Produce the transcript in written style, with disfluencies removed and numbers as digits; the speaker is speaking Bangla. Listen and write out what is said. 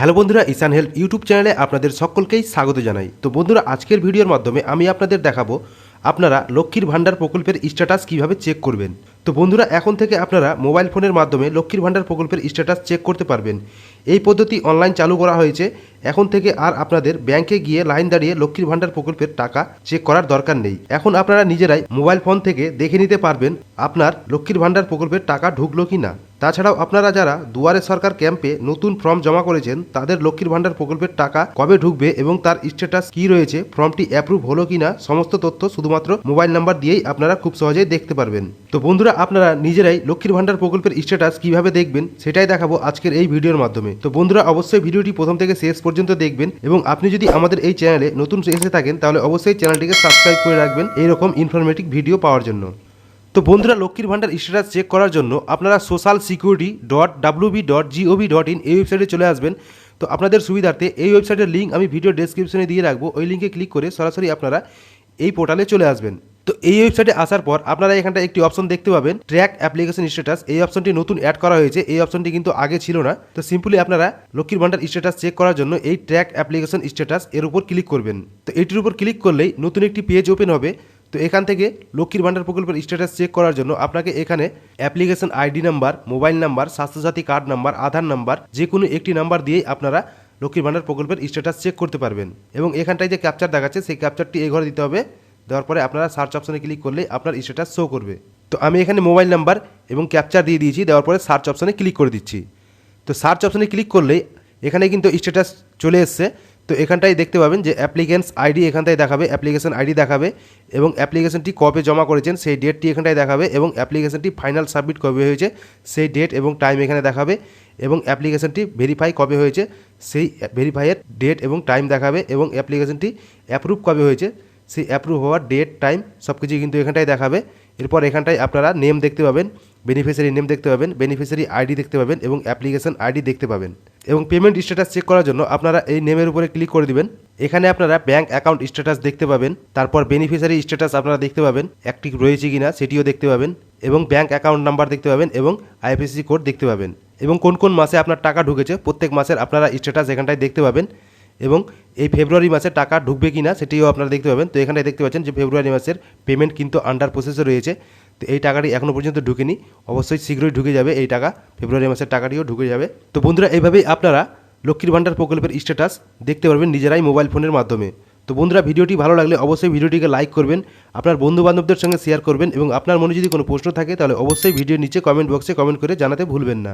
হ্যালো বন্ধুরা, ঈশান হেল্প ইউটিউব চ্যানেলে আপনাদের সকলকেই স্বাগত জানাই। তো বন্ধুরা, আজকের ভিডিওর মাধ্যমে আমি আপনাদের দেখাবো আপনারা লক্ষ্মীর ভাণ্ডার প্রকল্পের স্ট্যাটাস কিভাবে চেক করবেন। তো বন্ধুরা, এখন থেকে আপনারা মোবাইল ফোনের মাধ্যমে লক্ষ্মীর ভাণ্ডার প্রকল্পের স্ট্যাটাস চেক করতে পারবেন। এই পদ্ধতি অনলাইন চালু করা হয়েছে। এখন থেকে আর আপনাদের ব্যাংকে গিয়ে লাইন দাঁড়িয়ে লক্ষ্মীর ভাণ্ডার প্রকল্পের টাকা চেক করার দরকার নেই। এখন আপনারা নিজেরাই মোবাইল ফোন থেকে দেখে নিতে পারবেন আপনার লক্ষ্মীর ভাণ্ডার প্রকল্পের টাকা ঢুকলো কি না। তাছাড়াও আপনারা যারা দুয়ারে সরকার ক্যাম্পে নতুন ফর্ম জমা করেছেন তাদের লক্ষ্মীর ভাণ্ডার প্রকল্পের টাকা কবে ঢুকবে এবং তার স্ট্যাটাস কি রয়েছে, ফর্মটি অ্যাপ্রুভ হলো কিনা, সমস্ত তথ্য শুধুমাত্র মোবাইল নাম্বার দিয়েই আপনারা খুব সহজেই দেখতে পারবেন। তো বন্ধুরা, আপনারা নিজেরাই লক্ষ্মীর ভাণ্ডার প্রকল্পের স্ট্যাটাস কিভাবে দেখবেন সেটাই দেখাবো আজকের এই ভিডিওর মাধ্যমে। তো বন্ধুরা, অবশ্যই ভিডিওটি প্রথম থেকে শেষ পর্যন্ত দেখবেন এবং আপনি যদি আমাদের এই চ্যানেলে নতুন এসে থাকেন তাহলে অবশ্যই চ্যানেলটিকে সাবস্ক্রাইব করে রাখবেন এইরকম ইনফরমেটিভ ভিডিও পাওয়ার জন্য। তো বন্ধুরা, লক্ষ্মীর ভাণ্ডার স্ট্যাটাস চেক করার জন্য আপনারা socialsecurity.wb.gov.in এই ওয়েবসাইটে চলে আসবেন। তো আপনাদের সুবিধার্থে এই ওয়েবসাইটের লিঙ্ক আমি ভিডিও ডেসক্রিপশনে দিয়ে রাখবো। ওই লিঙ্কে ক্লিক করে সরাসরি আপনারা এই পোর্টালে চলে আসবেন। তো এই ওয়েবসাইটে আসার পর আপনারা এখানটা একটি অপশন দেখতে পাবেন, ট্র্যাক অ্যাপ্লিকেশন স্ট্যাটাস। এই অপশনটি নতুন অ্যাড করা হয়েছে, এই অপশনটি কিন্তু আগে ছিল না। তো সিম্পলি আপনারা লক্ষ্মীর ভাণ্ডার স্ট্যাটাস চেক করার জন্য এই ট্র্যাক অ্যাপ্লিকেশন স্ট্যাটাস এর উপর ক্লিক করবেন। তো এটির উপর ক্লিক করলেই নতুন একটি পেজ ওপেন হবে। তো এখান থেকে লক্ষ্মীর ভাণ্ডার প্রকল্পের স্ট্যাটাস চেক করার জন্য আপনাকে এখানে application ID number, mobile number, Swasthyasathi card number, Aadhaar number, যে কোনো একটি নাম্বার দিয়েই আপনারা লক্ষ্মীর ভাণ্ডার প্রকল্পের স্ট্যাটাস চেক করতে পারবেন। এবং এখানটায় যে ক্যাপচার দেখাচ্ছে সেই ক্যাপচারটি এই ঘরে দিতে হবে। দেওয়ার পরে আপনারা সার্চ অপশনে ক্লিক করলে আপনার স্ট্যাটাস শো করবে। তো আমি এখানে মোবাইল নাম্বার এবং ক্যাপচার দিয়ে দিয়েছি, দেওয়ার পরে সার্চ অপশনে ক্লিক করে দিচ্ছি। তো সার্চ অপশনে ক্লিক করলেই এখানে কিন্তু স্ট্যাটাস চলে এসছে। তো এখানটায় দেখতে পাবেন যে অ্যাপ্লিকেন্টস আইডি এখানটায় দেখাবে, অ্যাপ্লিকেশন আইডি দেখাবে এবং অ্যাপ্লিকেশনটি কবে জমা করেছেন সেই ডেটটি এখানটায় দেখাবে এবং অ্যাপ্লিকেশনটি ফাইনাল সাবমিট কবে হয়েছে সেই ডেট এবং টাইম এখানে দেখাবে এবং অ্যাপ্লিকেশনটি ভেরিফাই কবে হয়েছে সেই ভেরিফাইয়ের ডেট এবং টাইম দেখাবে এবং অ্যাপ্লিকেশনটি অ্যাপ্রুভ কবে হয়েছে সেই অ্যাপ্রুভ হওয়ার ডেট, টাইম সব কিছুই কিন্তু এখানটায় দেখাবে। এরপর এখানটায় আপনারা নেম দেখতে পাবেন, বেনিফিশিয়ারি নেম দেখতে পাবেন, বেনিফিশিয়ারি আইডি দেখতে পাবেন এবং অ্যাপ্লিকেশন আইডি দেখতে পাবেন। এবং পেমেন্ট স্ট্যাটাস চেক করার জন্য আপনারা এই নেমের উপরে ক্লিক করে দিবেন। এখানে আপনারা ব্যাঙ্ক অ্যাকাউন্ট স্ট্যাটাস দেখতে পাবেন, তারপর বেনিফিশিয়ারি স্ট্যাটাস আপনারা দেখতে পাবেন, অ্যাক্টিভ রয়েছে কিনা সেটিও দেখতে পাবেন এবং ব্যাঙ্ক অ্যাকাউন্ট নাম্বার দেখতে পাবেন এবং আইএফএসসি কোড দেখতে পাবেন এবং কোন কোন মাসে আপনার টাকা ঢুকেছে প্রত্যেক মাসের আপনারা স্ট্যাটাস এখানটায় দেখতে পাবেন এবং এই ফেব্রুয়ারি মাসে টাকা ঢুকবে কিনা সেটিও আপনারা দেখতে পাবেন। তো এখানে দেখতে পাচ্ছেন যে ফেব্রুয়ারি মাসের পেমেন্ট কিন্তু আন্ডার প্রসেসে রয়েছে। তো এই টাকাটি এখনও পর্যন্ত ঢুকেনি, অবশ্যই শীঘ্রই ঢুকে যাবে এই টাকা, ফেব্রুয়ারি মাসের টাকাটিও ঢুকে যাবে। তো বন্ধুরা, এইভাবেই আপনারা লক্ষ্মীর ভাণ্ডার প্রকল্পের স্ট্যাটাস দেখতে পারবেন নিজেরাই মোবাইল ফোনের মাধ্যমে। তো বন্ধুরা, ভিডিওটি ভালো লাগলে অবশ্যই ভিডিওটিকে লাইক করবেন, আপনার বন্ধু বান্ধবদের সঙ্গে শেয়ার করবেন এবং আপনার মনে যদি কোনো প্রশ্ন থাকে তাহলে অবশ্যই ভিডিওর নিচে কমেন্ট বক্সে কমেন্ট করে জানাতে ভুলবেন না।